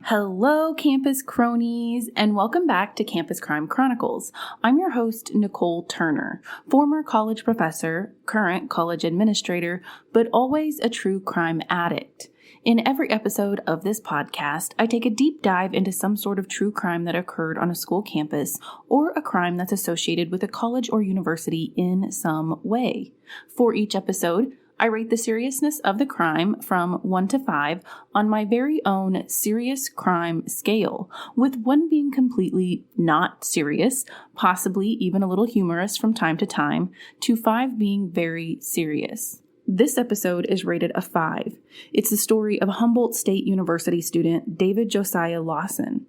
Hello, Campus Cronies, and welcome back to Campus Crime Chronicles. I'm your host, Nicole Turner, former college professor, current college administrator, but always a true crime addict. In every episode of this podcast, I take a deep dive into some sort of true crime that occurred on a school campus or a crime that's associated with a college or university in some way. For each episode, I rate the seriousness of the crime from 1 to 5 on my very own serious crime scale, with 1 being completely not serious, possibly even a little humorous from time to time, to 5 being very serious. This episode is rated a 5. It's the story of Humboldt State University student David Josiah Lawson.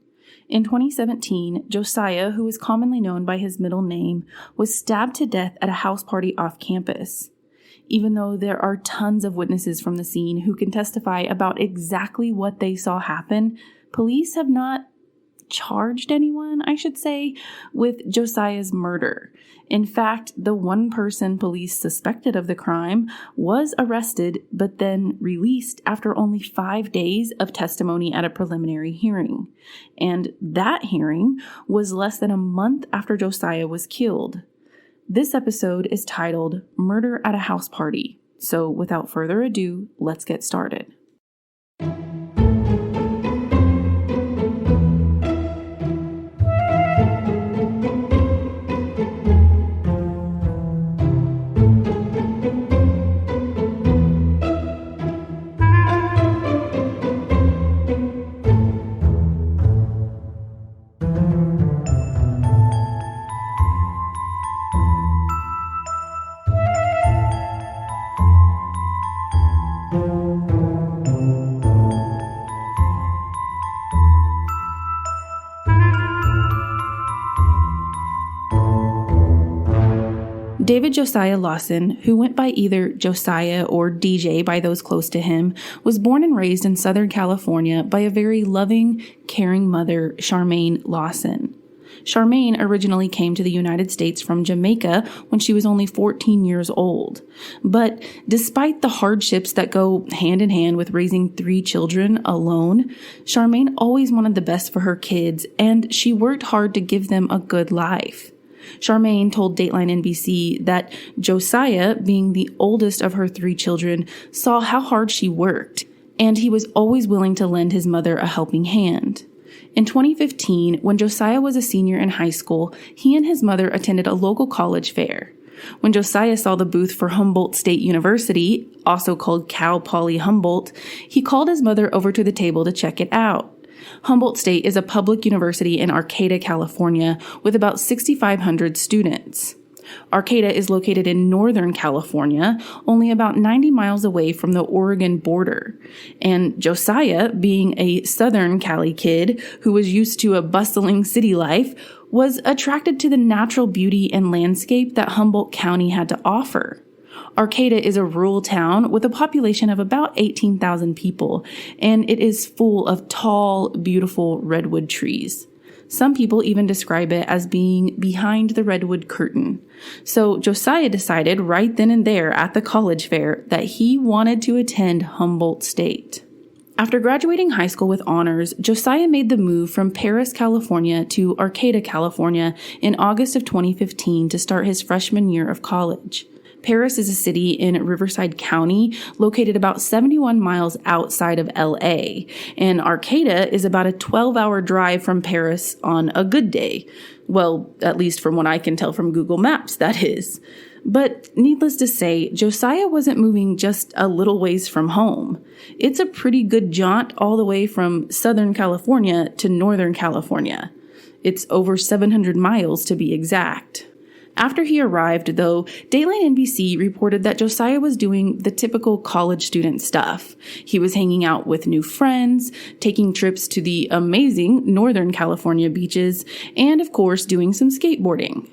In 2017, Josiah, who is commonly known by his middle name, was stabbed to death at a house party off campus. Even though there are tons of witnesses from the scene who can testify about exactly what they saw happen, police have not charged anyone, with Josiah's murder. In fact, the one person police suspected of the crime was arrested, but then released after only 5 days of testimony at a preliminary hearing. And that hearing was less than a month after Josiah was killed. This episode is titled Murder at a House Party. So without further ado, let's get started. David Josiah Lawson, who went by either Josiah or DJ by those close to him, was born and raised in Southern California by a very loving, caring mother, Charmaine Lawson. Charmaine originally came to the United States from Jamaica when she was only 14 years old. But despite the hardships that go hand in hand with raising 3 children alone, Charmaine always wanted the best for her kids, and she worked hard to give them a good life. Charmaine told Dateline NBC that Josiah, being the oldest of her 3 children, saw how hard she worked, and he was always willing to lend his mother a helping hand. In 2015, when Josiah was a senior in high school, he and his mother attended a local college fair. When Josiah saw the booth for Humboldt State University, also called Cal Poly Humboldt, he called his mother over to the table to check it out. Humboldt State is a public university in Arcata, California, with about 6,500 students. Arcata is located in Northern California, only about 90 miles away from the Oregon border. And Josiah, being a Southern Cali kid who was used to a bustling city life, was attracted to the natural beauty and landscape that Humboldt County had to offer. Arcata is a rural town with a population of about 18,000 people, and it is full of tall, beautiful redwood trees. Some people even describe it as being behind the redwood curtain. So Josiah decided right then and there at the college fair that he wanted to attend Humboldt State. After graduating high school with honors, Josiah made the move from Paris, California to Arcata, California in August of 2015 to start his freshman year of college. Paris is a city in Riverside County, located about 71 miles outside of LA, and Arcata is about a 12-hour drive from Paris on a good day. Well, at least from what I can tell from Google Maps, that is. But needless to say, Josiah wasn't moving just a little ways from home. It's a pretty good jaunt all the way from Southern California to Northern California. It's over 700 miles to be exact. After he arrived, though, Dateline NBC reported that Josiah was doing the typical college student stuff. He was hanging out with new friends, taking trips to the amazing Northern California beaches, and of course doing some skateboarding.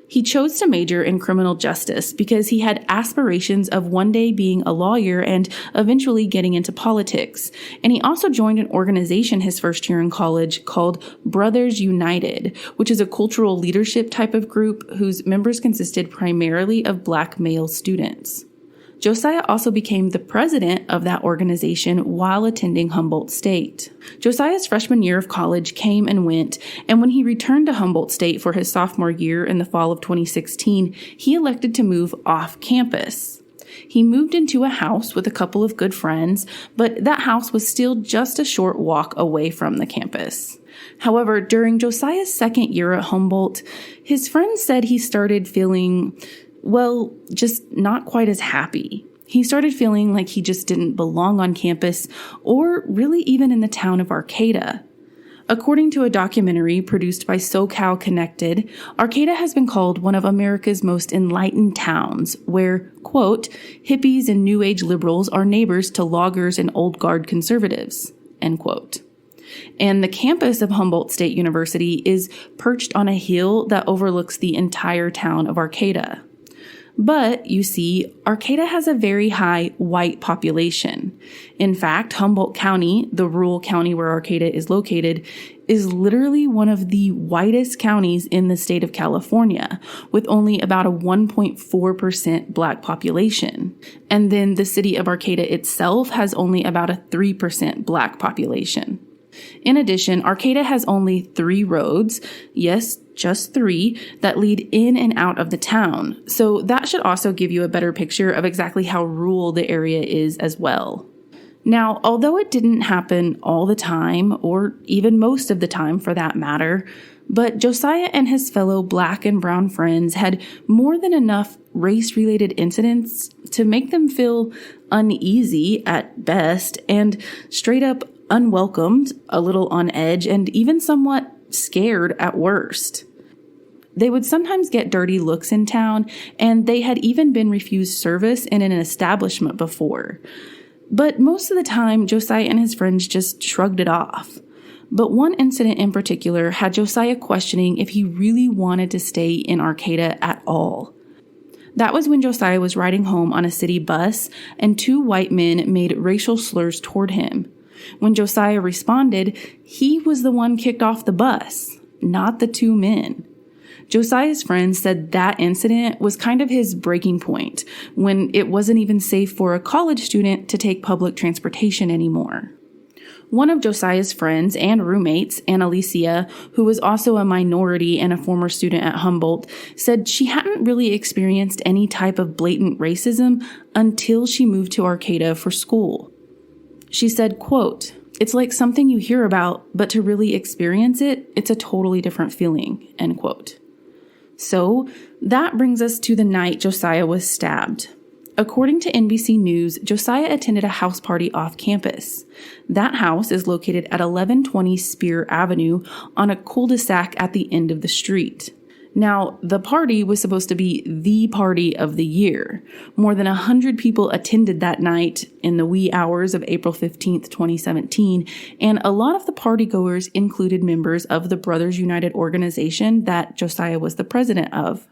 He chose to major in criminal justice because he had aspirations of one day being a lawyer and eventually getting into politics. And he also joined an organization his first year in college called Brothers United, which is a cultural leadership type of group whose members consisted primarily of Black male students. Josiah also became the president of that organization while attending Humboldt State. Josiah's freshman year of college came and went, and when he returned to Humboldt State for his sophomore year in the fall of 2016, he elected to move off campus. He moved into a house with a couple of good friends, but that house was still just a short walk away from the campus. However, during Josiah's second year at Humboldt, his friends said he started feeling, just not quite as happy. He started feeling like he just didn't belong on campus or really even in the town of Arcata. According to a documentary produced by SoCal Connected, Arcata has been called one of America's most enlightened towns where, quote, hippies and New Age liberals are neighbors to loggers and old guard conservatives, end quote. And the campus of Humboldt State University is perched on a hill that overlooks the entire town of Arcata. But, you see, Arcata has a very high white population. In fact, Humboldt County, the rural county where Arcata is located, is literally one of the whitest counties in the state of California, with only about a 1.4% Black population. And then the city of Arcata itself has only about a 3% Black population. In addition, Arcata has only 3 roads, yes, just 3, that lead in and out of the town. So that should also give you a better picture of exactly how rural the area is as well. Now, although it didn't happen all the time, or even most of the time for that matter, but Josiah and his fellow Black and brown friends had more than enough race-related incidents to make them feel uneasy at best and straight up unwelcomed, a little on edge, and even somewhat scared at worst. They would sometimes get dirty looks in town, and they had even been refused service in an establishment before. But most of the time, Josiah and his friends just shrugged it off. But one incident in particular had Josiah questioning if he really wanted to stay in Arcata at all. That was when Josiah was riding home on a city bus, and 2 white men made racial slurs toward him. When Josiah responded, he was the one kicked off the bus, not the 2 men. Josiah's friends said that incident was kind of his breaking point, when it wasn't even safe for a college student to take public transportation anymore. One of Josiah's friends and roommates, Annalicia, who was also a minority and a former student at Humboldt, said she hadn't really experienced any type of blatant racism until she moved to Arcata for school. She said, quote, "It's like something you hear about, but to really experience it, it's a totally different feeling," end quote. So that brings us to the night Josiah was stabbed. According to NBC News, Josiah attended a house party off campus. That house is located at 1120 Spear Avenue on a cul-de-sac at the end of the street. Now, the party was supposed to be the party of the year. More than 100 people attended that night in the wee hours of April 15th, 2017, and a lot of the partygoers included members of the Brothers United organization that Josiah was the president of.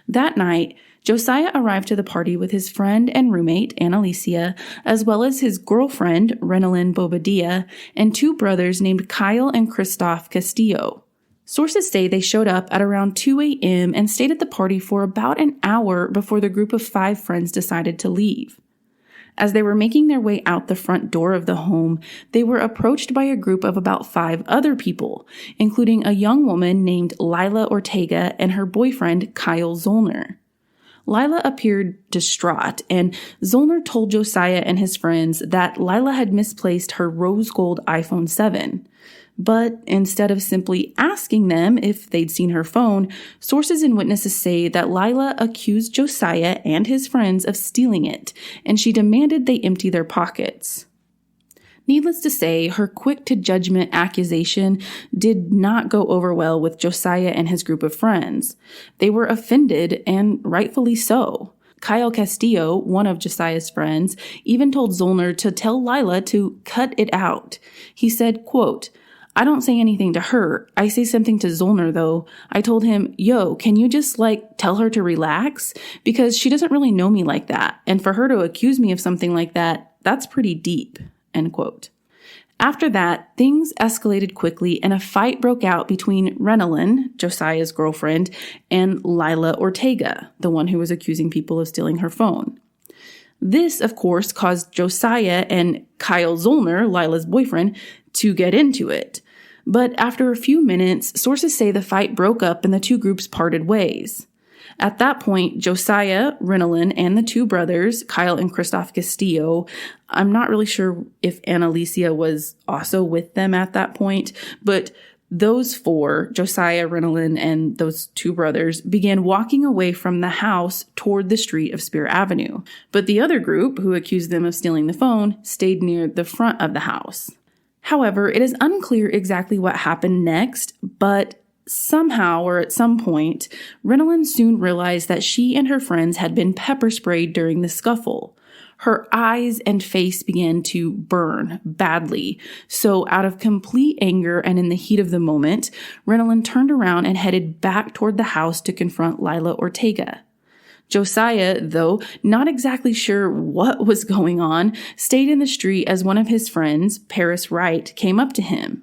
That night, Josiah arrived to the party with his friend and roommate, Annalicia, as well as his girlfriend, Renalyn Bobadilla, and 2 brothers named Kyle and Christoph Castillo. Sources say they showed up at around 2 a.m. and stayed at the party for about an hour before the group of 5 friends decided to leave. As they were making their way out the front door of the home, they were approached by a group of about 5 other people, including a young woman named Lila Ortega and her boyfriend, Kyle Zollner. Lila appeared distraught, and Zollner told Josiah and his friends that Lila had misplaced her rose gold iPhone 7. But instead of simply asking them if they'd seen her phone, sources and witnesses say that Lila accused Josiah and his friends of stealing it, and she demanded they empty their pockets. Needless to say, her quick-to-judgment accusation did not go over well with Josiah and his group of friends. They were offended, and rightfully so. Kyle Castillo, one of Josiah's friends, even told Zollner to tell Lila to cut it out. He said, quote, "I don't say anything to her. I say something to Zollner, though. I told him, yo, can you just, tell her to relax? Because she doesn't really know me like that. And for her to accuse me of something like that, that's pretty deep," end quote. After that, things escalated quickly and a fight broke out between Renalyn, Josiah's girlfriend, and Lila Ortega, the one who was accusing people of stealing her phone. This, of course, caused Josiah and Kyle Zollner, Lila's boyfriend, to get into it. But after a few minutes, sources say the fight broke up and the two groups parted ways. At that point, Josiah, Rinalyn, and the two brothers, Kyle and Christoph Castillo, I'm not really sure if Annalicia was also with them at that point, but those four, Josiah, Rinalyn, and those two brothers, began walking away from the house toward the street of Spear Avenue. But the other group, who accused them of stealing the phone, stayed near the front of the house. However, it is unclear exactly what happened next, but somehow or at some point, Rinalyn soon realized that she and her friends had been pepper sprayed during the scuffle. Her eyes and face began to burn badly. So out of complete anger and in the heat of the moment, Rinalyn turned around and headed back toward the house to confront Lila Ortega. Josiah, though not exactly sure what was going on, stayed in the street as one of his friends, Paris Wright, came up to him.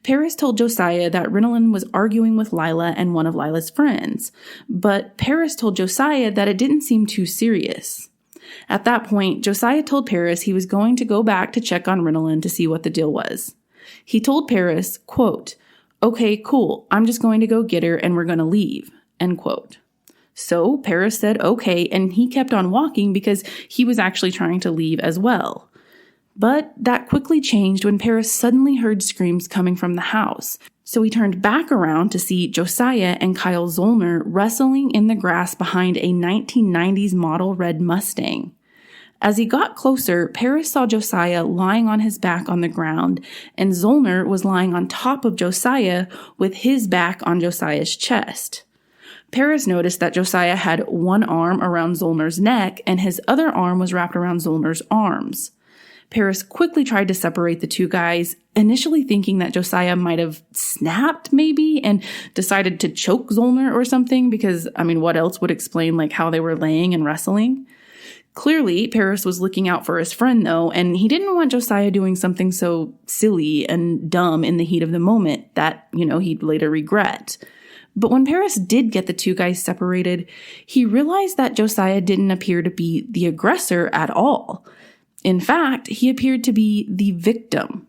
Paris told Josiah that Rinalyn was arguing with Lila and one of Lila's friends, but Paris told Josiah that it didn't seem too serious. At that point, Josiah told Paris he was going to go back to check on Rinalyn to see what the deal was. He told Paris, quote, "Okay, cool, I'm just going to go get her and we're going to leave," end quote. So Paris said okay, and he kept on walking because he was actually trying to leave as well. But that quickly changed when Paris suddenly heard screams coming from the house. So he turned back around to see Josiah and Kyle Zollner wrestling in the grass behind a 1990s model red Mustang. As he got closer, Paris saw Josiah lying on his back on the ground, and Zollner was lying on top of Josiah with his back on Josiah's chest. Paris noticed that Josiah had one arm around Zollner's neck, and his other arm was wrapped around Zollner's arms. Paris quickly tried to separate the two guys, initially thinking that Josiah might have snapped maybe and decided to choke Zollner or something because, what else would explain how they were laying and wrestling? Clearly, Paris was looking out for his friend though, and he didn't want Josiah doing something so silly and dumb in the heat of the moment that, he'd later regret. But when Paris did get the two guys separated, he realized that Josiah didn't appear to be the aggressor at all. In fact, he appeared to be the victim.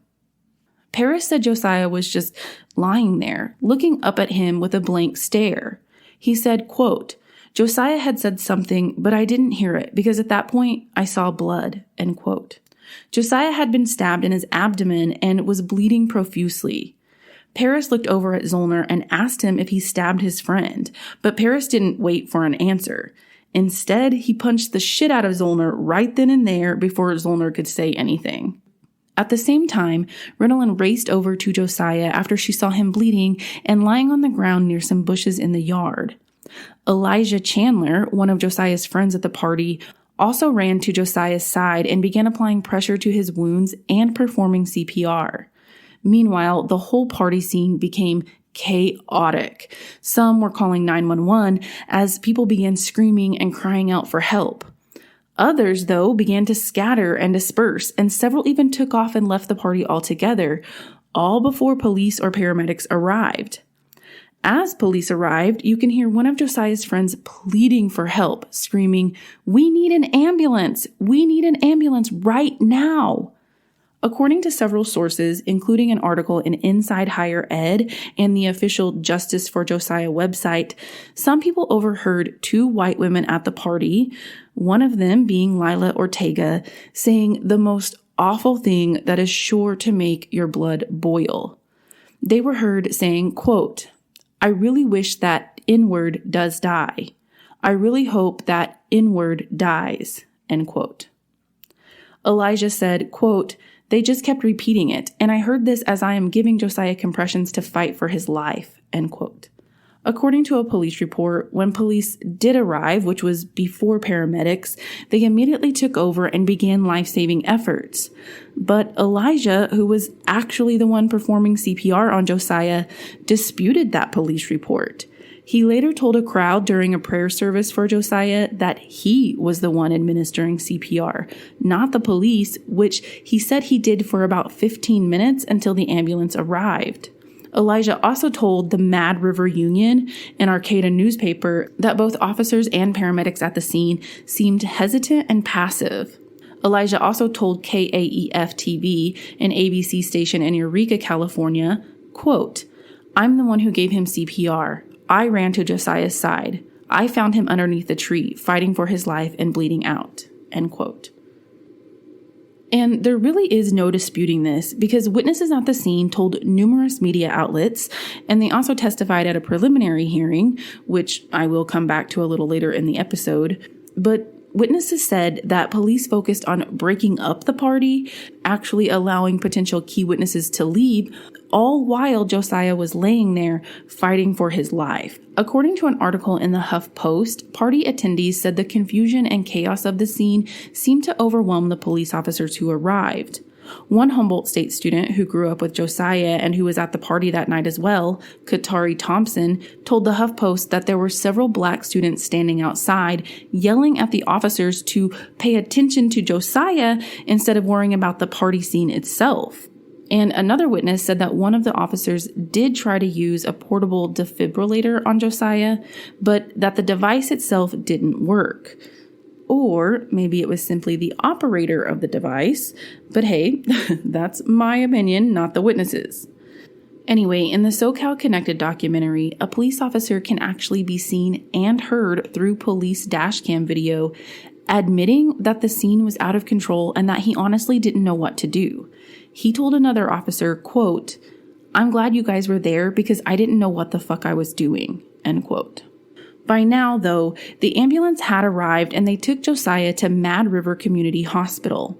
Paris said Josiah was just lying there, looking up at him with a blank stare. He said, quote, "Josiah had said something, but I didn't hear it because at that point I saw blood," end quote. Josiah had been stabbed in his abdomen and was bleeding profusely. Paris looked over at Zollner and asked him if he stabbed his friend, but Paris didn't wait for an answer. Instead, he punched the shit out of Zollner right then and there before Zollner could say anything. At the same time, Rinalyn raced over to Josiah after she saw him bleeding and lying on the ground near some bushes in the yard. Elijah Chandler, one of Josiah's friends at the party, also ran to Josiah's side and began applying pressure to his wounds and performing CPR. Meanwhile, the whole party scene became chaotic. Some were calling 911 as people began screaming and crying out for help. Others, though, began to scatter and disperse, and several even took off and left the party altogether, all before police or paramedics arrived. As police arrived, you can hear one of Josiah's friends pleading for help, screaming, "We need an ambulance! We need an ambulance right now!" According to several sources, including an article in Inside Higher Ed and the official Justice for Josiah website, some people overheard two white women at the party, one of them being Lila Ortega, saying the most awful thing that is sure to make your blood boil. They were heard saying, quote, "I really wish that N-word does die. I really hope that N-word dies," end quote. Elijah said, quote, "They just kept repeating it, and I heard this as I am giving Josiah compressions to fight for his life," end quote. According to a police report, when police did arrive, which was before paramedics, they immediately took over and began life-saving efforts. But Elijah, who was actually the one performing CPR on Josiah, disputed that police report. He later told a crowd during a prayer service for Josiah that he was the one administering CPR, not the police, which he said he did for about 15 minutes until the ambulance arrived. Elijah also told the Mad River Union, an Arcata newspaper, that both officers and paramedics at the scene seemed hesitant and passive. Elijah also told KAEF-TV, an ABC station in Eureka, California, quote, "I'm the one who gave him CPR. I ran to Josiah's side. I found him underneath the tree, fighting for his life and bleeding out," end quote. And there really is no disputing this because witnesses at the scene told numerous media outlets, and they also testified at a preliminary hearing, which I will come back to a little later in the episode. But witnesses said that police focused on breaking up the party, actually allowing potential key witnesses to leave, all while Josiah was laying there fighting for his life. According to an article in the HuffPost, party attendees said the confusion and chaos of the scene seemed to overwhelm the police officers who arrived. One Humboldt State student who grew up with Josiah and who was at the party that night as well, Katari Thompson, told the HuffPost that there were several black students standing outside yelling at the officers to pay attention to Josiah instead of worrying about the party scene itself. And another witness said that one of the officers did try to use a portable defibrillator on Josiah, but that the device itself didn't work. Or maybe it was simply the operator of the device, but hey, that's my opinion, not the witnesses. Anyway, in the SoCal Connected documentary, a police officer can actually be seen and heard through police dashcam video admitting that the scene was out of control and that he honestly didn't know what to do. He told another officer, quote, "I'm glad you guys were there because I didn't know what the fuck I was doing," end quote. By now, though, the ambulance had arrived and they took Josiah to Mad River Community Hospital.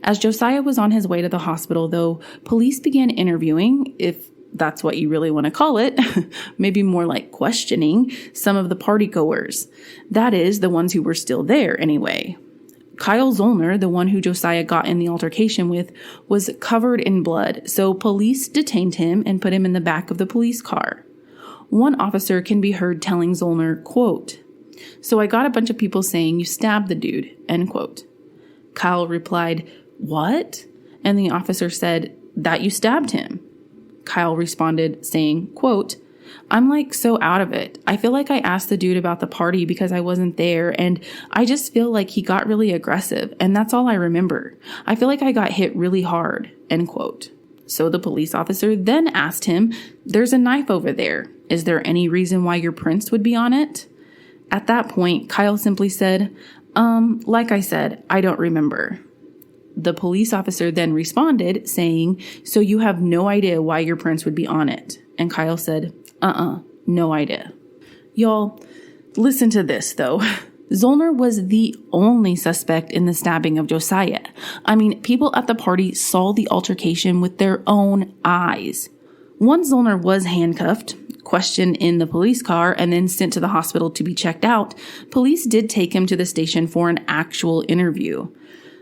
As Josiah was on his way to the hospital, though, police began interviewing, if that's what you really want to call it, maybe more like questioning, some of the partygoers. That is, the ones who were still there anyway. Kyle Zollner, the one who Josiah got in the altercation with, was covered in blood, so police detained him and put him in the back of the police car. One officer can be heard telling Zollner, quote, "So I got a bunch of people saying you stabbed the dude," end quote. Kyle replied, "What?" And the officer said, "That you stabbed him." Kyle responded saying, quote, "I'm like so out of it. I feel like I asked the dude about the party because I wasn't there, and I just feel like he got really aggressive, and that's all I remember. I feel like I got hit really hard," end quote. So the police officer then asked him, "There's a knife over there. Is there any reason why your prints would be on it?" At that point, Kyle simply said, like I said, I don't remember." The police officer then responded saying, "So you have no idea why your prints would be on it?" And Kyle said, no idea. Y'all, listen to this though. Zollner was the only suspect in the stabbing of Josiah. I mean, people at the party saw the altercation with their own eyes. Once Zollner was handcuffed, questioned in the police car, and then sent to the hospital to be checked out, police did take him to the station for an actual interview.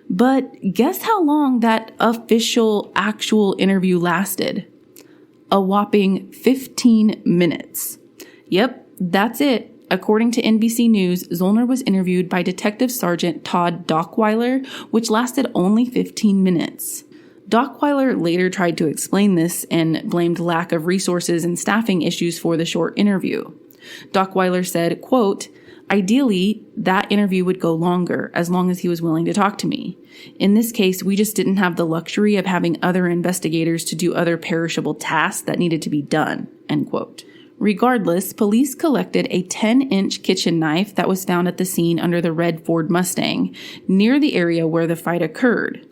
But guess how long that official actual interview lasted? A whopping 15 minutes. Yep, that's it. According to NBC News, Zollner was interviewed by Detective Sergeant Todd Dockweiler, which lasted only 15 minutes. Dockweiler later tried to explain this and blamed lack of resources and staffing issues for the short interview. Dockweiler said, quote, "Ideally, that interview would go longer, as long as he was willing to talk to me. In this case, we just didn't have the luxury of having other investigators to do other perishable tasks that needed to be done," end quote. Regardless, police collected a 10-inch kitchen knife that was found at the scene under the red Ford Mustang, near the area where the fight occurred.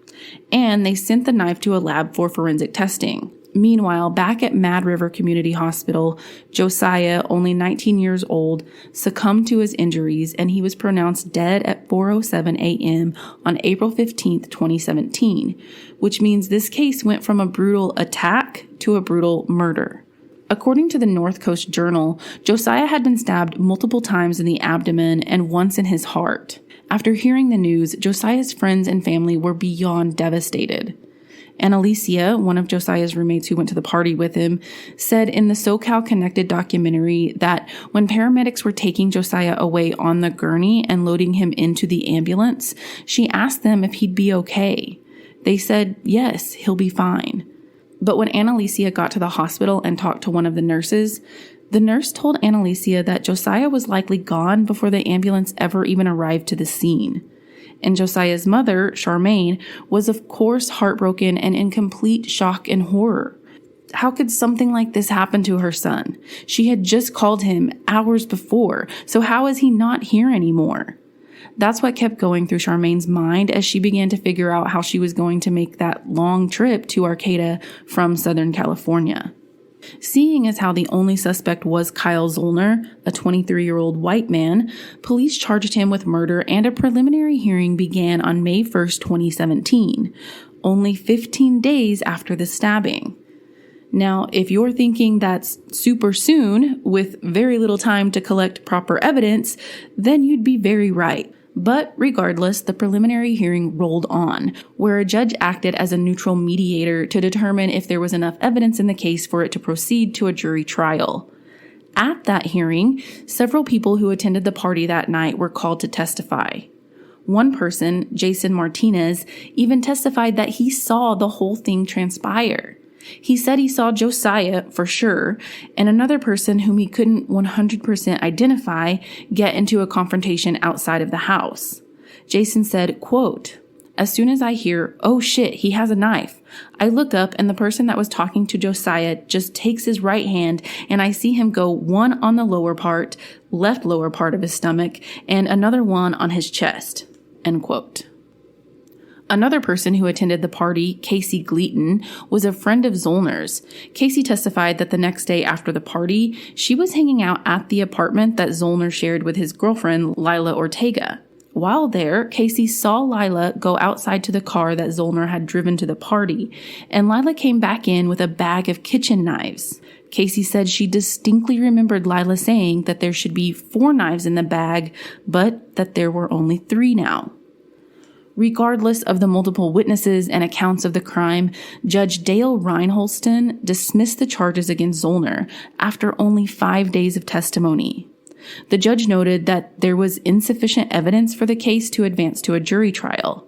And they sent the knife to a lab for forensic testing. Meanwhile, back at Mad River Community Hospital, Josiah, only 19 years old, succumbed to his injuries and he was pronounced dead at 4:07 a.m. on April 15, 2017, which means this case went from a brutal attack to a brutal murder. According to the North Coast Journal, Josiah had been stabbed multiple times in the abdomen and once in his heart. After hearing the news, Josiah's friends and family were beyond devastated. And Alicia, one of Josiah's roommates who went to the party with him, said in the SoCal Connected documentary that when paramedics were taking Josiah away on the gurney and loading him into the ambulance, she asked them if he'd be okay. They said, yes, he'll be fine. But when Annalicia got to the hospital and talked to one of the nurses, the nurse told Annalicia that Josiah was likely gone before the ambulance ever even arrived to the scene. And Josiah's mother, Charmaine, was of course heartbroken and in complete shock and horror. How could something like this happen to her son? She had just called him hours before, so how is he not here anymore? That's what kept going through Charmaine's mind as she began to figure out how she was going to make that long trip to Arcata from Southern California. Seeing as how the only suspect was Kyle Zollner, a 23-year-old white man, police charged him with murder and a preliminary hearing began on May 1st, 2017, only 15 days after the stabbing. Now, if you're thinking that's super soon, with very little time to collect proper evidence, then you'd be very right. But regardless, the preliminary hearing rolled on, where a judge acted as a neutral mediator to determine if there was enough evidence in the case for it to proceed to a jury trial. At that hearing, several people who attended the party that night were called to testify. One person, Jason Martinez, even testified that he saw the whole thing transpire. He said he saw Josiah, for sure, and another person whom he couldn't 100% identify get into a confrontation outside of the house. Jason said, quote, "As soon as I hear, oh shit, he has a knife, I look up and the person that was talking to Josiah just takes his right hand and I see him go one on the left lower part of his stomach, and another one on his chest." End quote. Another person who attended the party, Casey Gleaton, was a friend of Zollner's. Casey testified that the next day after the party, she was hanging out at the apartment that Zollner shared with his girlfriend, Lila Ortega. While there, Casey saw Lila go outside to the car that Zollner had driven to the party, and Lila came back in with a bag of kitchen knives. Casey said she distinctly remembered Lila saying that there should be 4 knives in the bag, but that there were only 3 now. Regardless of the multiple witnesses and accounts of the crime, Judge Dale Reinholston dismissed the charges against Zollner after only 5 days of testimony. The judge noted that there was insufficient evidence for the case to advance to a jury trial.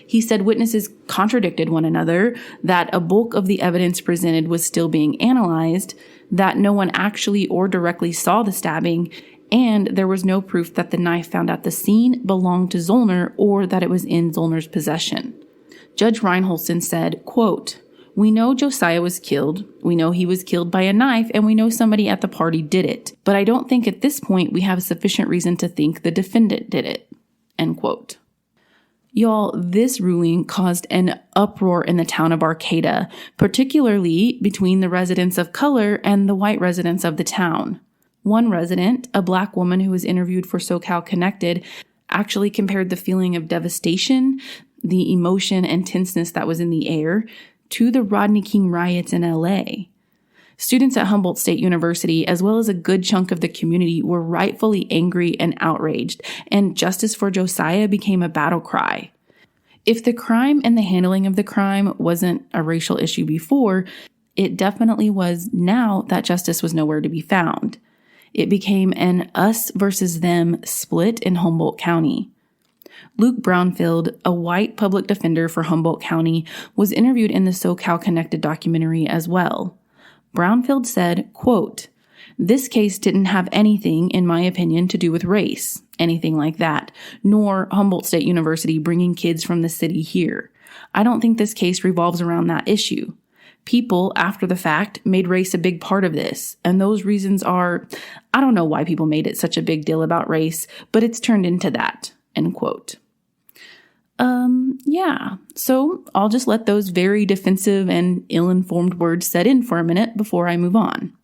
He said witnesses contradicted one another, that a bulk of the evidence presented was still being analyzed, that no one actually or directly saw the stabbing, and there was no proof that the knife found at the scene belonged to Zollner or that it was in Zollner's possession. Judge Reinholston said, quote, "We know Josiah was killed, we know he was killed by a knife, and we know somebody at the party did it. But I don't think at this point we have sufficient reason to think the defendant did it." End quote. Y'all, this ruling caused an uproar in the town of Arcata, particularly between the residents of color and the white residents of the town. One resident, a black woman who was interviewed for SoCal Connected, actually compared the feeling of devastation, the emotion and tenseness that was in the air, to the Rodney King riots in LA. Students at Humboldt State University, as well as a good chunk of the community, were rightfully angry and outraged, and justice for Josiah became a battle cry. If the crime and the handling of the crime wasn't a racial issue before, it definitely was now that justice was nowhere to be found. It became an us versus them split in Humboldt County. Luke Brownfield, a white public defender for Humboldt County, was interviewed in the SoCal Connected documentary as well. Brownfield said, quote, "This case didn't have anything, in my opinion, to do with race, anything like that, nor Humboldt State University bringing kids from the city here. I don't think this case revolves around that issue. People, after the fact, made race a big part of this, and those reasons are, I don't know why people made it such a big deal about race, but it's turned into that." End quote. Yeah, so I'll just let those very defensive and ill-informed words set in for a minute before I move on.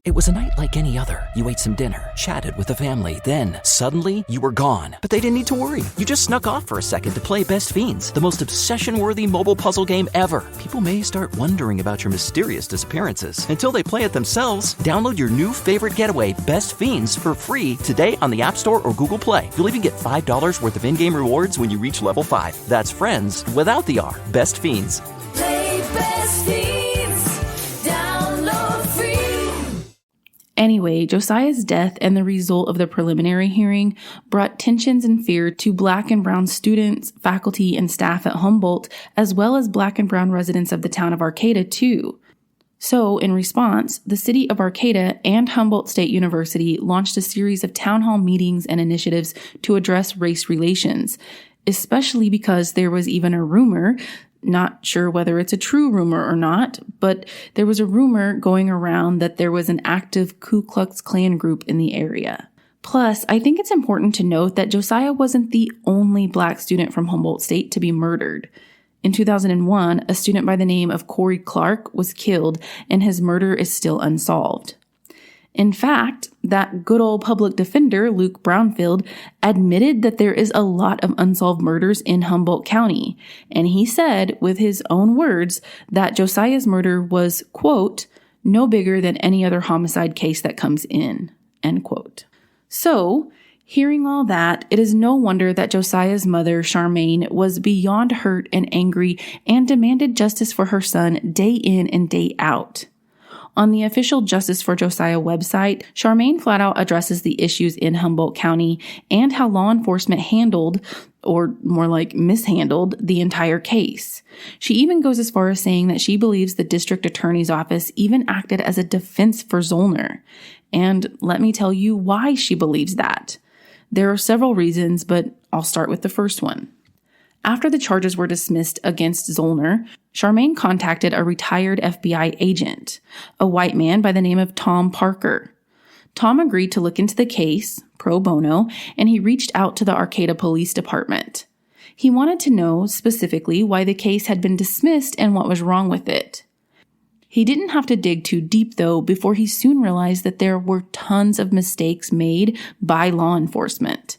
It was a night like any other. You ate some dinner, chatted with the family, then suddenly you were gone. But they didn't need to worry. You just snuck off for a second to play Best Fiends, the most obsession-worthy mobile puzzle game ever. People may start wondering about your mysterious disappearances. Until they play it themselves, download your new favorite getaway, Best Fiends, for free today on the App Store or Google Play. You'll even get $5 worth of in-game rewards when you reach level 5. That's friends without the R. Best Fiends. Play Best Fiends. Download free. Anyway, Josiah's death and the result of the preliminary hearing brought tensions and fear to Black and brown students, faculty, and staff at Humboldt, as well as Black and brown residents of the town of Arcata, too. So, in response, the city of Arcata and Humboldt State University launched a series of town hall meetings and initiatives to address race relations, especially because there was even a rumor, not sure whether it's a true rumor or not, but there was a rumor going around that there was an active Ku Klux Klan group in the area. Plus, I think it's important to note that Josiah wasn't the only Black student from Humboldt State to be murdered. In 2001, a student by the name of Corey Clark was killed, and his murder is still unsolved. In fact, that good old public defender, Luke Brownfield, admitted that there is a lot of unsolved murders in Humboldt County, and he said, with his own words, that Josiah's murder was, quote, no bigger than any other homicide case that comes in, end quote. So, hearing all that, it is no wonder that Josiah's mother, Charmaine, was beyond hurt and angry and demanded justice for her son day in and day out. On the official Justice for Josiah website, Charmaine flat out addresses the issues in Humboldt County and how law enforcement handled, or more like mishandled, the entire case. She even goes as far as saying that she believes the district attorney's office even acted as a defense for Zollner. And let me tell you why she believes that. There are several reasons, but I'll start with the first one. After the charges were dismissed against Zollner, Charmaine contacted a retired FBI agent, a white man by the name of Tom Parker. Tom agreed to look into the case, pro bono, and he reached out to the Arcata Police Department. He wanted to know specifically why the case had been dismissed and what was wrong with it. He didn't have to dig too deep, though, before he soon realized that there were tons of mistakes made by law enforcement.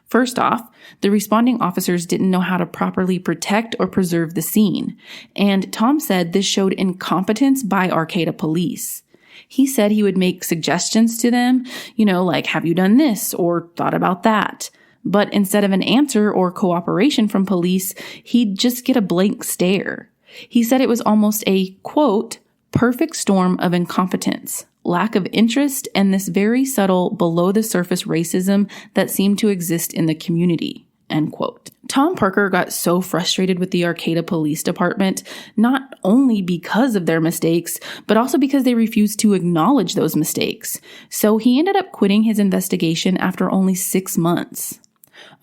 First off, the responding officers didn't know how to properly protect or preserve the scene, and Tom said this showed incompetence by Arcata police. He said he would make suggestions to them, like, have you done this or thought about that? But instead of an answer or cooperation from police, he'd just get a blank stare. He said it was almost a, quote, perfect storm of incompetence, lack of interest, and this very subtle below-the-surface racism that seemed to exist in the community, end quote. Tom Parker got so frustrated with the Arcata Police Department, not only because of their mistakes, but also because they refused to acknowledge those mistakes. So he ended up quitting his investigation after only 6 months.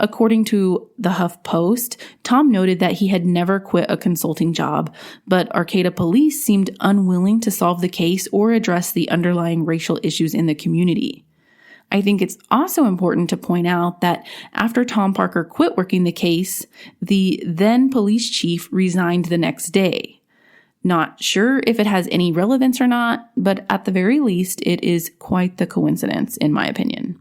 According to the HuffPost, Tom noted that he had never quit a consulting job, but Arcata police seemed unwilling to solve the case or address the underlying racial issues in the community. I think it's also important to point out that after Tom Parker quit working the case, the then police chief resigned the next day. Not sure if it has any relevance or not, but at the very least, it is quite the coincidence, in my opinion.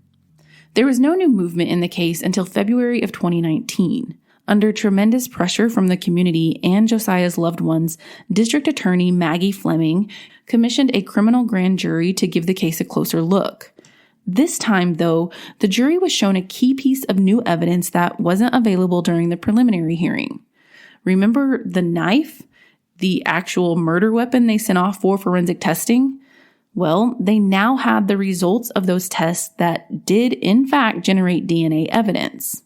There was no new movement in the case until February of 2019. Under tremendous pressure from the community and Josiah's loved ones, District Attorney Maggie Fleming commissioned a criminal grand jury to give the case a closer look. This time, though, the jury was shown a key piece of new evidence that wasn't available during the preliminary hearing. Remember the knife? The actual murder weapon they sent off for forensic testing? Well, they now had the results of those tests that did, in fact, generate DNA evidence.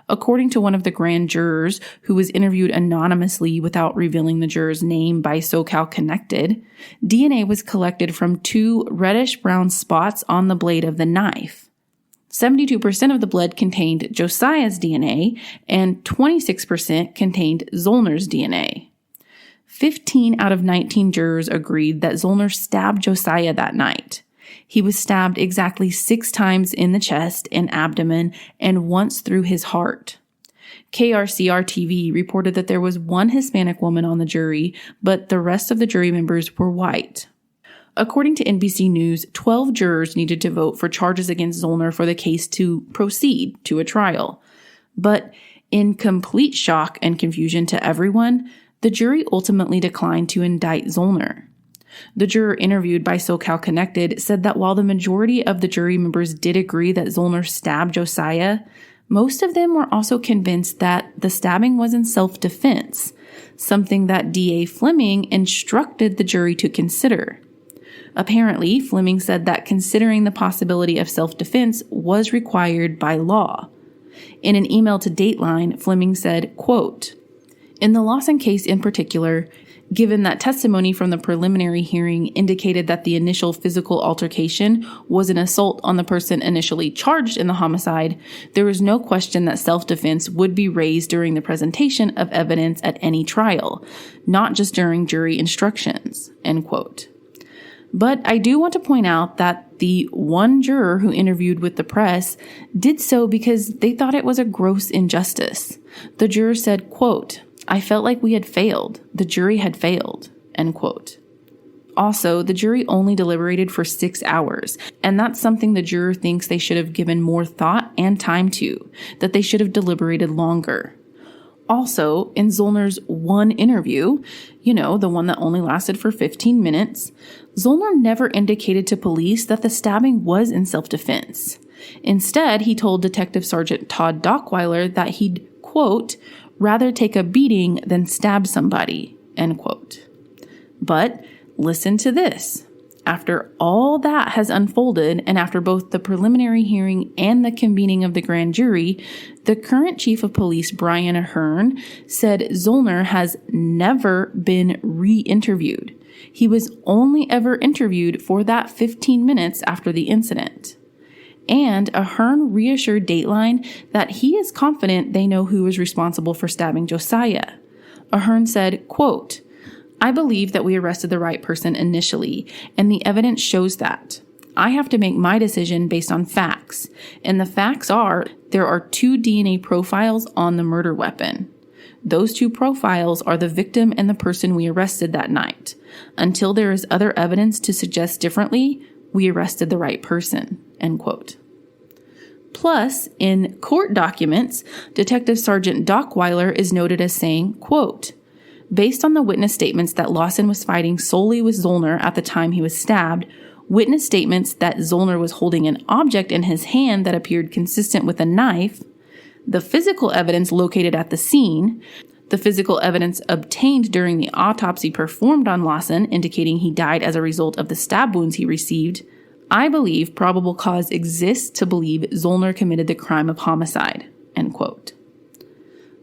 According to one of the grand jurors, who was interviewed anonymously without revealing the juror's name by SoCal Connected, DNA was collected from 2 reddish-brown spots on the blade of the knife. 72% of the blood contained Josiah's DNA, and 26% contained Zollner's DNA. 15 out of 19 jurors agreed that Zollner stabbed Josiah that night. He was stabbed exactly 6 times in the chest and abdomen and once through his heart. KRCR-TV reported that there was 1 Hispanic woman on the jury, but the rest of the jury members were white. According to NBC News, 12 jurors needed to vote for charges against Zollner for the case to proceed to a trial. But in complete shock and confusion to everyone, the jury ultimately declined to indict Zollner. The juror interviewed by SoCal Connected said that while the majority of the jury members did agree that Zollner stabbed Josiah, most of them were also convinced that the stabbing was in self-defense, something that DA Fleming instructed the jury to consider. Apparently, Fleming said that considering the possibility of self-defense was required by law. In an email to Dateline, Fleming said, quote, "In the Lawson case in particular, given that testimony from the preliminary hearing indicated that the initial physical altercation was an assault on the person initially charged in the homicide, there is no question that self-defense would be raised during the presentation of evidence at any trial, not just during jury instructions," end quote. But I do want to point out that the one juror who interviewed with the press did so because they thought it was a gross injustice. The juror said, quote, "I felt like we had failed. The jury had failed," end quote. Also, the jury only deliberated for 6 hours, and that's something the juror thinks they should have given more thought and time to, that they should have deliberated longer. Also, in Zollner's one interview, the one that only lasted for 15 minutes, Zollner never indicated to police that the stabbing was in self-defense. Instead, he told Detective Sergeant Todd Dockweiler that he'd, quote, "rather take a beating than stab somebody," end quote. But listen to this. After all that has unfolded, and after both the preliminary hearing and the convening of the grand jury, the current chief of police, Brian Ahern, said Zollner has never been re-interviewed. He was only ever interviewed for that 15 minutes after the incident. And Ahern reassured Dateline that he is confident they know who is responsible for stabbing Josiah. Ahern said, quote, "I believe that we arrested the right person initially, and the evidence shows that. I have to make my decision based on facts, and the facts are there are 2 DNA profiles on the murder weapon. Those 2 profiles are the victim and the person we arrested that night. Until there is other evidence to suggest differently, we arrested the right person," end quote. Plus, in court documents, Detective Sergeant Dockweiler is noted as saying, quote, "Based on the witness statements that Lawson was fighting solely with Zollner at the time he was stabbed, witness statements that Zollner was holding an object in his hand that appeared consistent with a knife, the physical evidence located at the scene, the physical evidence obtained during the autopsy performed on Lawson indicating he died as a result of the stab wounds he received, I believe probable cause exists to believe Zollner committed the crime of homicide," end quote.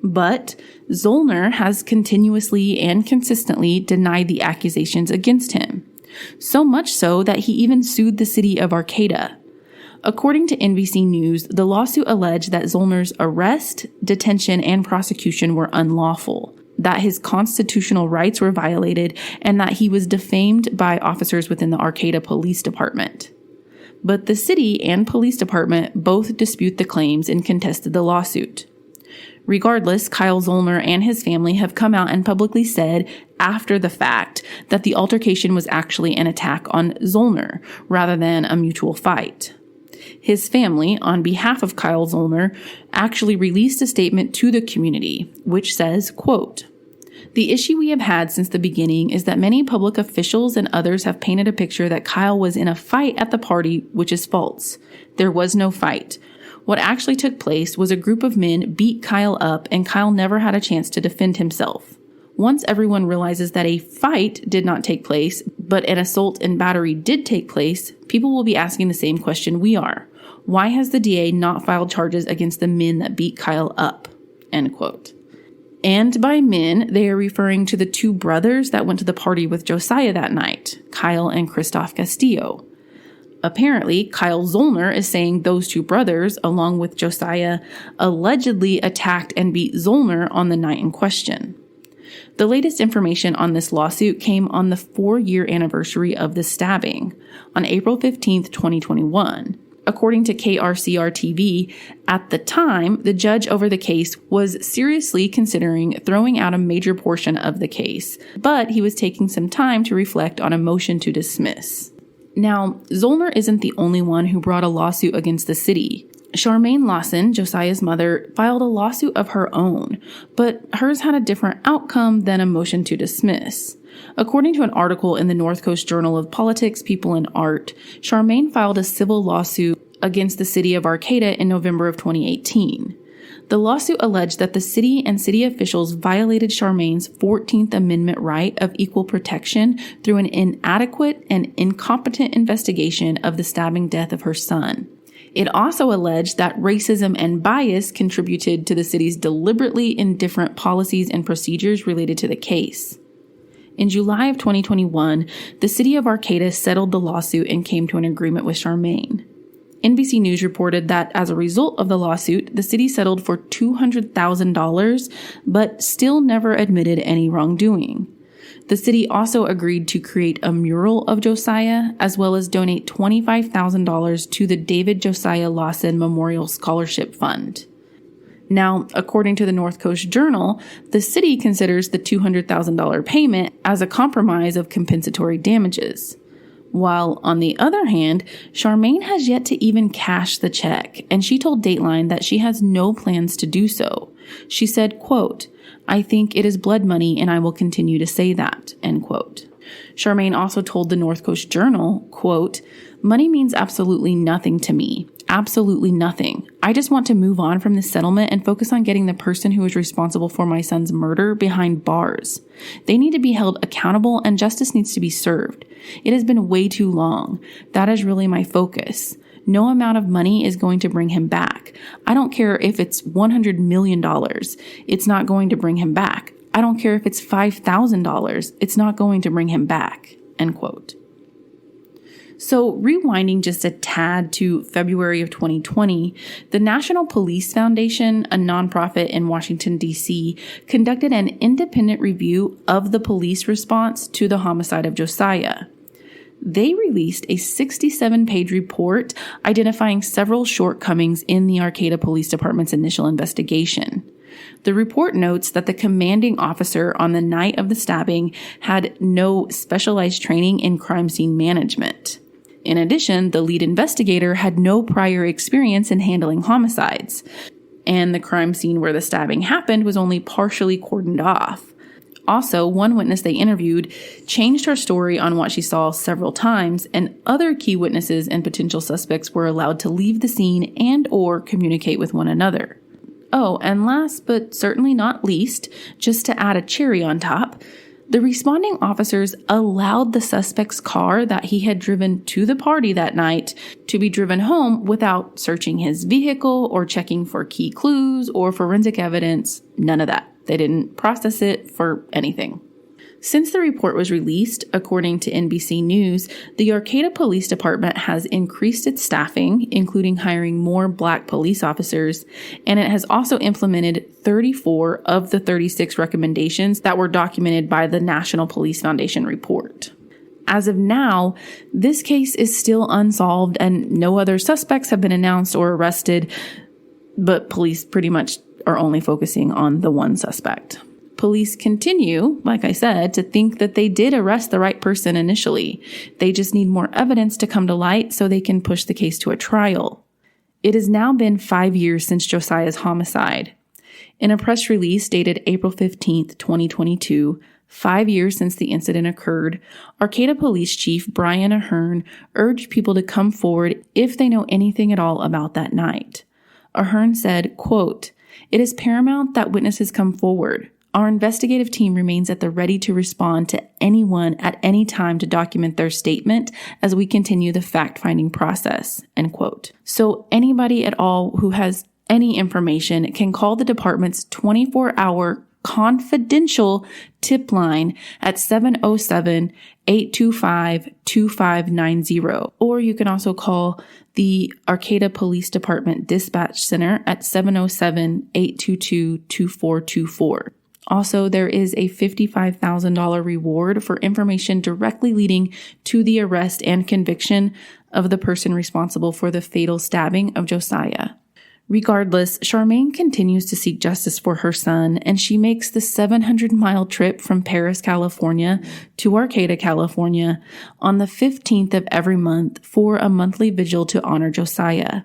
But Zollner has continuously and consistently denied the accusations against him, so much so that he even sued the city of Arcata. According to NBC News, the lawsuit alleged that Zollner's arrest, detention, and prosecution were unlawful, that his constitutional rights were violated, and that he was defamed by officers within the Arcata Police Department. But the city and police department both dispute the claims and contested the lawsuit. Regardless, Kyle Zollner and his family have come out and publicly said after the fact that the altercation was actually an attack on Zollner rather than a mutual fight. His family, on behalf of Kyle Zollner, actually released a statement to the community, which says, quote, "The issue we have had since the beginning is that many public officials and others have painted a picture that Kyle was in a fight at the party, which is false. There was no fight. What actually took place was a group of men beat Kyle up, and Kyle never had a chance to defend himself. Once everyone realizes that a fight did not take place, but an assault and battery did take place, people will be asking the same question we are. Why has the DA not filed charges against the men that beat Kyle up?" End quote. And by men, they are referring to the 2 brothers that went to the party with Josiah that night, Kyle and Christoph Castillo. Apparently, Kyle Zollner is saying those 2 brothers, along with Josiah, allegedly attacked and beat Zollner on the night in question. The latest information on this lawsuit came on the 4-year anniversary of the stabbing, on April 15th, 2021. According to KRCR-TV, at the time, the judge over the case was seriously considering throwing out a major portion of the case, but he was taking some time to reflect on a motion to dismiss. Now, Zollner isn't the only one who brought a lawsuit against the city. Charmaine Lawson, Josiah's mother, filed a lawsuit of her own, but hers had a different outcome than a motion to dismiss. According to an article in the North Coast Journal of Politics, People, and Art, Charmaine filed a civil lawsuit against the city of Arcata in November of 2018. The lawsuit alleged that the city and city officials violated Charmaine's 14th Amendment right of equal protection through an inadequate and incompetent investigation of the stabbing death of her son. It also alleged that racism and bias contributed to the city's deliberately indifferent policies and procedures related to the case. In July of 2021, the city of Arcata settled the lawsuit and came to an agreement with Charmaine. NBC News reported that as a result of the lawsuit, the city settled for $200,000, but still never admitted any wrongdoing. The city also agreed to create a mural of Josiah, as well as donate $25,000 to the David Josiah Lawson Memorial Scholarship Fund. Now, according to the North Coast Journal, the city considers the $200,000 payment as a compromise of compensatory damages. While, on the other hand, Charmaine has yet to even cash the check, and she told Dateline that she has no plans to do so. She said, quote, "I think it is blood money and I will continue to say that," end quote. Charmaine also told the North Coast Journal, quote, "Money means absolutely nothing to me. Absolutely nothing. I just want to move on from this settlement and focus on getting the person who is responsible for my son's murder behind bars. They need to be held accountable and justice needs to be served. It has been way too long. That is really my focus. No amount of money is going to bring him back. I don't care if it's $100 million. It's not going to bring him back. I don't care if it's $5,000. It's not going to bring him back," end quote. So rewinding just a tad to February of 2020, the National Police Foundation, a nonprofit in Washington, D.C., conducted an independent review of the police response to the homicide of Josiah. They released a 67-page report identifying several shortcomings in the Arcata Police Department's initial investigation. The report notes that the commanding officer on the night of the stabbing had no specialized training in crime scene management. In addition, the lead investigator had no prior experience in handling homicides, and the crime scene where the stabbing happened was only partially cordoned off. Also, one witness they interviewed changed her story on what she saw several times, and other key witnesses and potential suspects were allowed to leave the scene and or communicate with one another. Oh, and last but certainly not least, just to add a cherry on top, the responding officers allowed the suspect's car that he had driven to the party that night to be driven home without searching his vehicle or checking for key clues or forensic evidence. None of that. They didn't process it for anything. Since the report was released, according to NBC News, the Arcata Police Department has increased its staffing, including hiring more Black police officers, and it has also implemented 34 of the 36 recommendations that were documented by the National Police Foundation report. As of now, this case is still unsolved and no other suspects have been announced or arrested, but police pretty much are only focusing on the one suspect. Police continue, like I said, to think that they did arrest the right person initially. They just need more evidence to come to light so they can push the case to a trial. It has now been 5 years since Josiah's homicide. In a press release dated April 15th, 2022, 5 years since the incident occurred, Arcata Police Chief Brian Ahern urged people to come forward if they know anything at all about that night. Ahern said, quote, "It is paramount that witnesses come forward. Our investigative team remains at the ready to respond to anyone at any time to document their statement as we continue the fact-finding process," end quote. So anybody at all who has any information can call the department's 24-hour confidential tip line at 707-825-2590. Or you can also call the Arcata Police Department Dispatch Center at 707-822-2424. Also, there is a $55,000 reward for information directly leading to the arrest and conviction of the person responsible for the fatal stabbing of Josiah. Regardless, Charmaine continues to seek justice for her son, and she makes the 700-mile trip from Paris, California to Arcata, California on the 15th of every month for a monthly vigil to honor Josiah.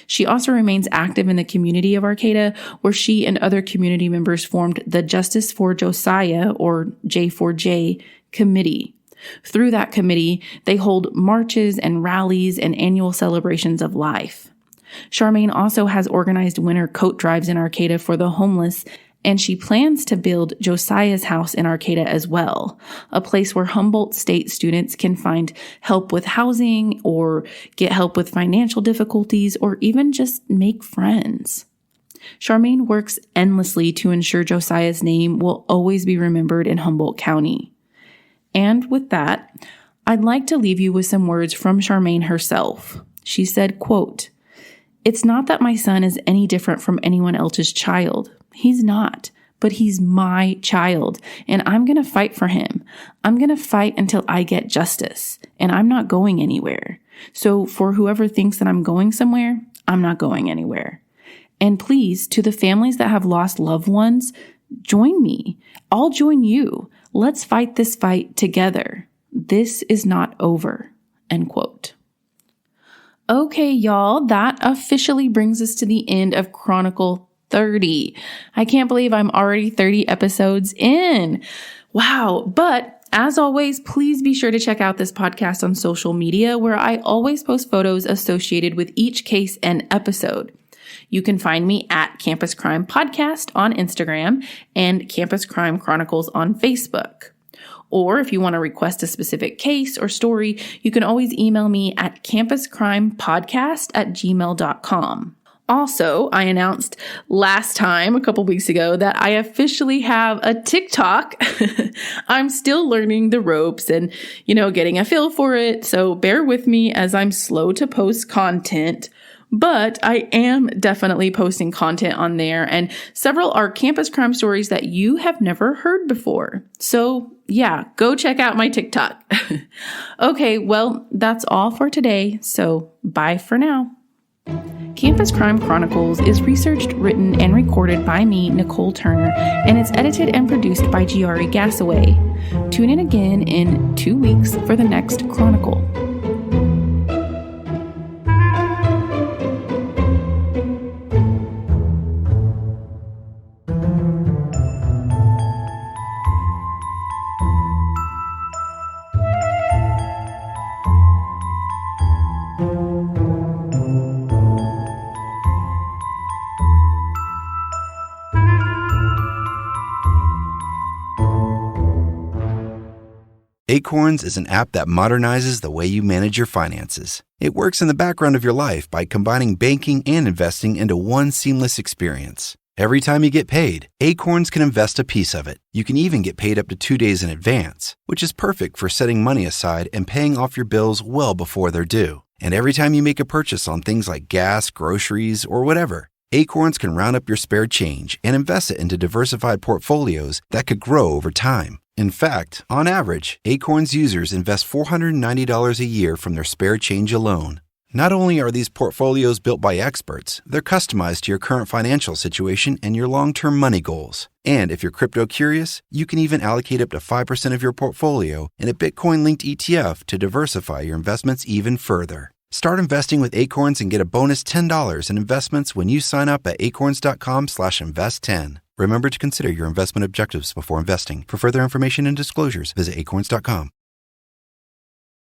She also remains active in the community of Arcata, where she and other community members formed the Justice for Josiah, or J4J, committee. Through that committee, they hold marches and rallies and annual celebrations of life. Charmaine also has organized winter coat drives in Arcata for the homeless, and she plans to build Josiah's house in Arcata as well, a place where Humboldt State students can find help with housing or get help with financial difficulties or even just make friends. Charmaine works endlessly to ensure Josiah's name will always be remembered in Humboldt County. And with that, I'd like to leave you with some words from Charmaine herself. She said, quote, "It's not that my son is any different from anyone else's child. He's not, but he's my child, and I'm going to fight for him. I'm going to fight until I get justice, and I'm not going anywhere. So for whoever thinks that I'm going somewhere, I'm not going anywhere. And please, to the families that have lost loved ones, join me. I'll join you. Let's fight this fight together. This is not over." End quote. Okay, y'all, that officially brings us to the end of Chronicle 30. I can't believe I'm already 30 episodes in. Wow. But as always, please be sure to check out this podcast on social media, where I always post photos associated with each case and episode. You can find me at Campus Crime Podcast on Instagram and Campus Crime Chronicles on Facebook. Or if you want to request a specific case or story, you can always email me at campuscrimepodcast@gmail.com. Also, I announced last time, a couple weeks ago, that I officially have a TikTok. I'm still learning the ropes and, getting a feel for it. So bear with me as I'm slow to post content. But I am definitely posting content on there, and several are campus crime stories that you have never heard before. So yeah, go check out my TikTok. Okay, well, that's all for today. So bye for now. Campus Crime Chronicles is researched, written, and recorded by me, Nicole Turner, and it's edited and produced by Giari Gassaway. Tune in again in 2 weeks for the next Chronicle. Acorns is an app that modernizes the way you manage your finances. It works in the background of your life by combining banking and investing into one seamless experience. Every time you get paid, Acorns can invest a piece of it. You can even get paid up to 2 days in advance, which is perfect for setting money aside and paying off your bills well before they're due. And every time you make a purchase on things like gas, groceries, or whatever, Acorns can round up your spare change and invest it into diversified portfolios that could grow over time. In fact, on average, Acorns users invest $490 a year from their spare change alone. Not only are these portfolios built by experts, they're customized to your current financial situation and your long-term money goals. And if you're crypto curious, you can even allocate up to 5% of your portfolio in a Bitcoin-linked ETF to diversify your investments even further. Start investing with Acorns and get a bonus $10 in investments when you sign up at acorns.com/invest10. Remember to consider your investment objectives before investing. For further information and disclosures, visit acorns.com.